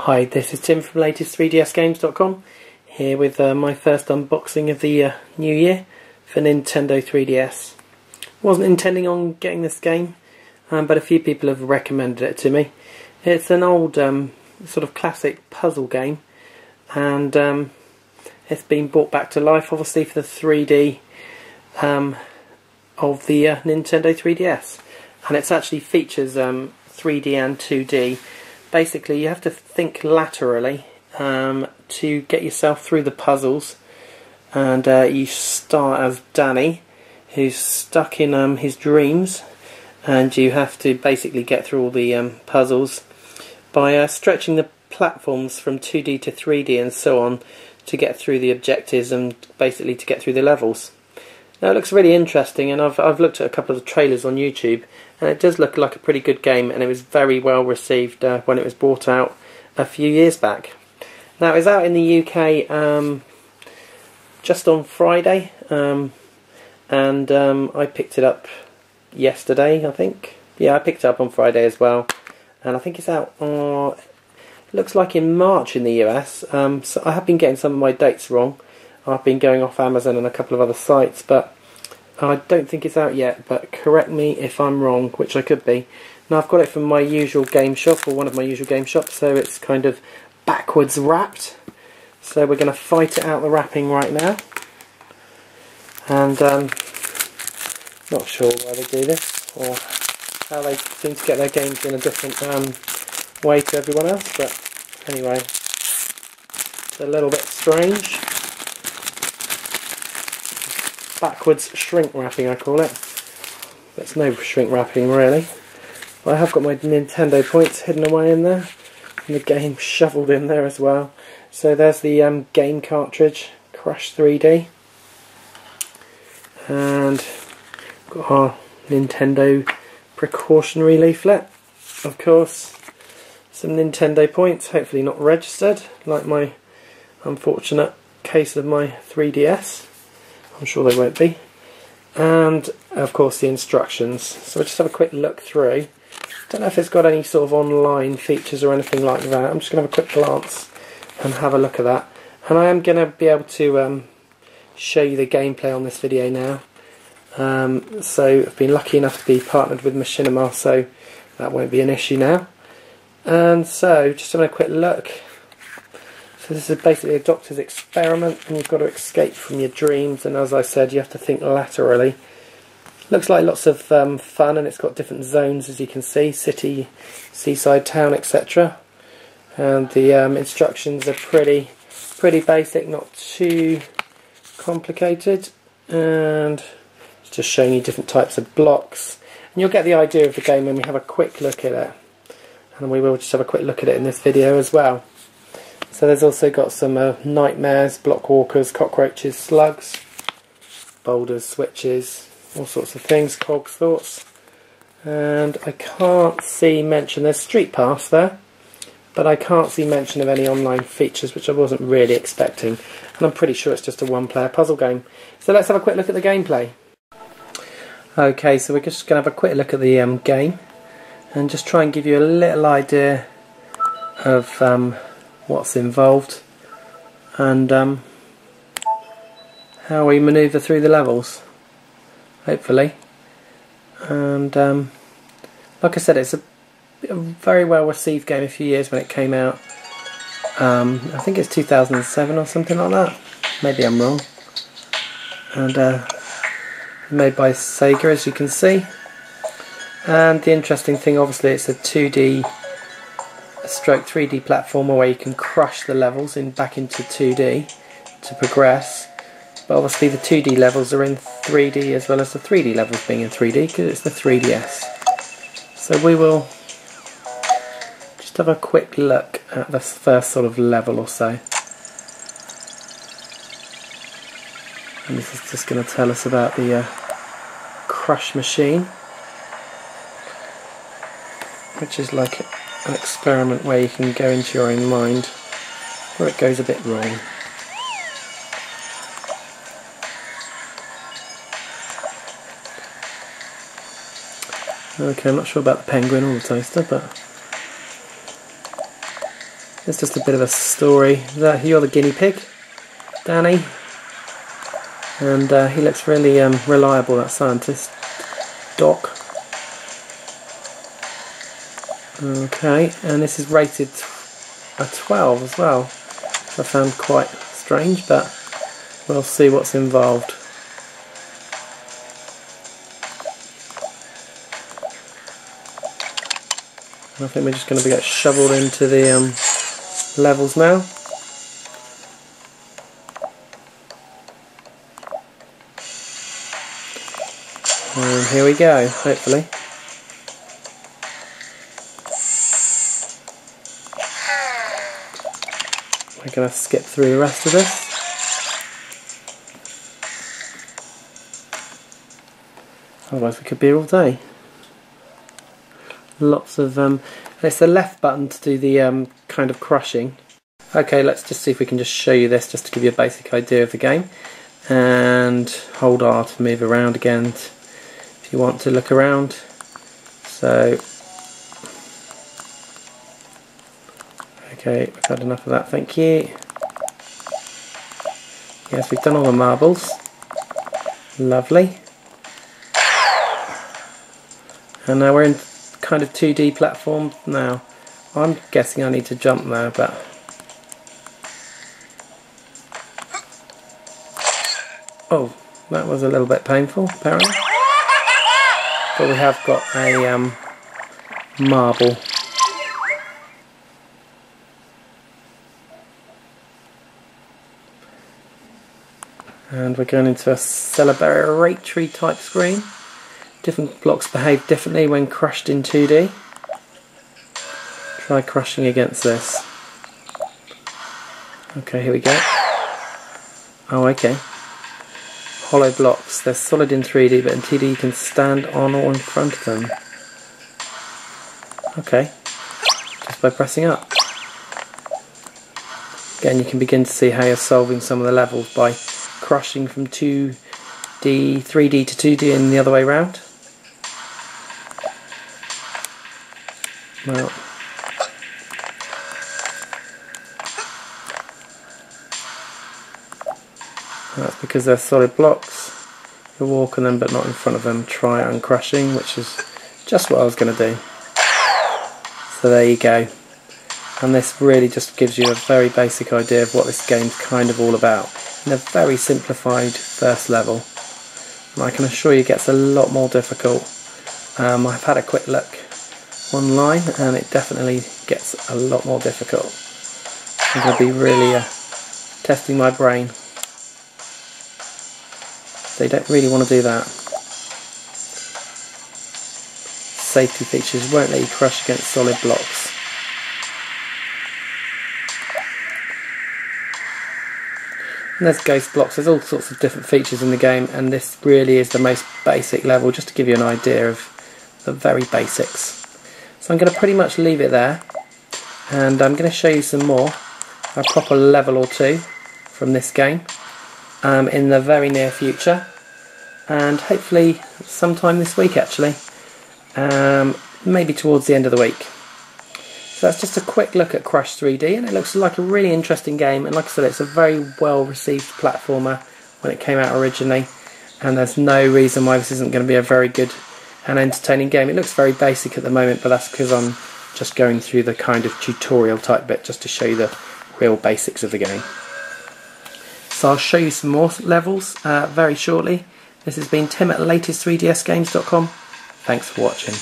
Hi, this is Tim from latest3dsgames.com here with my first unboxing of the new year for Nintendo 3DS. Wasn't intending on getting this game, but a few people have recommended it to me. It's an old sort of classic puzzle game, and it's been brought back to life obviously for the 3D of the Nintendo 3DS, and it actually features 3D and 2D. Basically, you have to think laterally to get yourself through the puzzles, and you start as Danny, who's stuck in his dreams, and you have to basically get through all the puzzles by stretching the platforms from 2D to 3D and so on to get through the objectives and basically to get through the levels. Now it looks really interesting, and I've looked at a couple of the trailers on YouTube, and it does look like a pretty good game, and it was very well received when it was brought out a few years back. Now it was out in the UK just on Friday, and I picked it up yesterday, I think. Yeah, I picked it up on Friday as well, and I think it's out it looks like in March in the US. So I have been getting some of my dates wrong. I've been going off Amazon and a couple of other sites, but I don't think it's out yet, but correct me if I'm wrong, which I could be. Now I've got it from my usual game shop, or one of my usual game shops, so it's kind of backwards wrapped. So we're going to fight it out the wrapping right now. And not sure why they do this, or how they seem to get their games in a different way to everyone else, but anyway, it's a little bit strange. Backwards shrink wrapping, I call it. There's no shrink wrapping really. But I have got my Nintendo points hidden away in there, and the game shoveled in there as well. So there's the game cartridge, Crush 3D, and got our Nintendo precautionary leaflet, of course. Some Nintendo points, hopefully not registered, like my unfortunate case of my 3DS. I'm sure they won't be. And of course the instructions. So we'll just have a quick look through. Don't know if it's got any sort of online features or anything like that. I'm just going to have a quick glance and have a look at that. And I am going to be able to show you the gameplay on this video now. So I've been lucky enough to be partnered with Machinima, so that won't be an issue now. And so just having a quick look. So this is basically a doctor's experiment, and you've got to escape from your dreams, and as I said, you have to think laterally. Looks like lots of fun, and it's got different zones, as you can see: city, seaside, town, etc. And the instructions are pretty basic, not too complicated, and it's just showing you different types of blocks. And you'll get the idea of the game when we have a quick look at it, and we will just have a quick look at it in this video as well. So there's also got some nightmares, block walkers, cockroaches, slugs, boulders, switches, all sorts of things, cogs, thoughts. And I can't see mention, there's Street Pass there, but I can't see mention of any online features, which I wasn't really expecting. And I'm pretty sure it's just a one-player puzzle game. So let's have a quick look at the gameplay. Okay, so we're just going to have a quick look at the game, and just try and give you a little idea of what's involved, and how we manoeuvre through the levels, hopefully. And like I said, it's a very well received game a few years when it came out. I think it's 2007 or something like that, maybe I'm wrong. And made by Sega, as you can see. And the interesting thing, obviously, it's a 2D stroke 3D platformer where you can crush the levels back into 2D to progress, but obviously the 2D levels are in 3D as well as the 3D levels being in 3D because it's the 3DS. So we will just have a quick look at the first sort of level or so, and this is just going to tell us about the crush machine, which is like an experiment where you can go into your own mind where it goes a bit wrong. Okay, I'm not sure about the penguin or the toaster, but It's just a bit of a story. You're the guinea pig, Danny, and he looks really reliable, that scientist, Doc. Okay, and this is rated a 12 as well, which I found quite strange, but we'll see what's involved. I think we're just going to get shoveled into the levels now. And here we go, hopefully. We're going to skip through the rest of this. Otherwise we could be here all day. Lots of it's the left button to do the kind of crushing. Okay, let's just see if we can just show you this, just to give you a basic idea of the game. And hold R to move around again if you want to look around. So, okay, we've had enough of that, thank you. Yes, we've done all the marbles. Lovely. And now we're in kind of 2D platform now. I'm guessing I need to jump now, but oh, that was a little bit painful apparently. But we have got a marble. And we're going into a celebratory type screen. Different blocks behave differently when crushed in 2D. Try crushing against this. Okay, here we go. Oh, okay. Hollow blocks. They're solid in 3D, but in 2D you can stand on or in front of them. Okay. Just by pressing up. Again, you can begin to see how you're solving some of the levels by crushing from 3D to 2D and the other way around. Well, that's because they're solid blocks. You walk on them but not in front of them. Try uncrushing, which is just what I was going to do. So there you go. And this really just gives you a very basic idea of what this game's kind of all about, in a very simplified first level. And I can assure you it gets a lot more difficult. I've had a quick look online and it definitely gets a lot more difficult. I'm going to be really testing my brain. So you don't really want to do that. Safety features won't let you crush against solid blocks. And there's ghost blocks, there's all sorts of different features in the game, and this really is the most basic level, just to give you an idea of the very basics. So I'm going to pretty much leave it there, and I'm going to show you some more, a proper level or two from this game in the very near future, and hopefully sometime this week actually, maybe towards the end of the week. So that's just a quick look at Crash 3D, and it looks like a really interesting game, and like I said, it's a very well received platformer when it came out originally, and there's no reason why this isn't going to be a very good and entertaining game. It looks very basic at the moment, but that's because I'm just going through the kind of tutorial type bit just to show you the real basics of the game. So I'll show you some more levels very shortly. This has been Tim at latest3dsgames.com. Thanks for watching.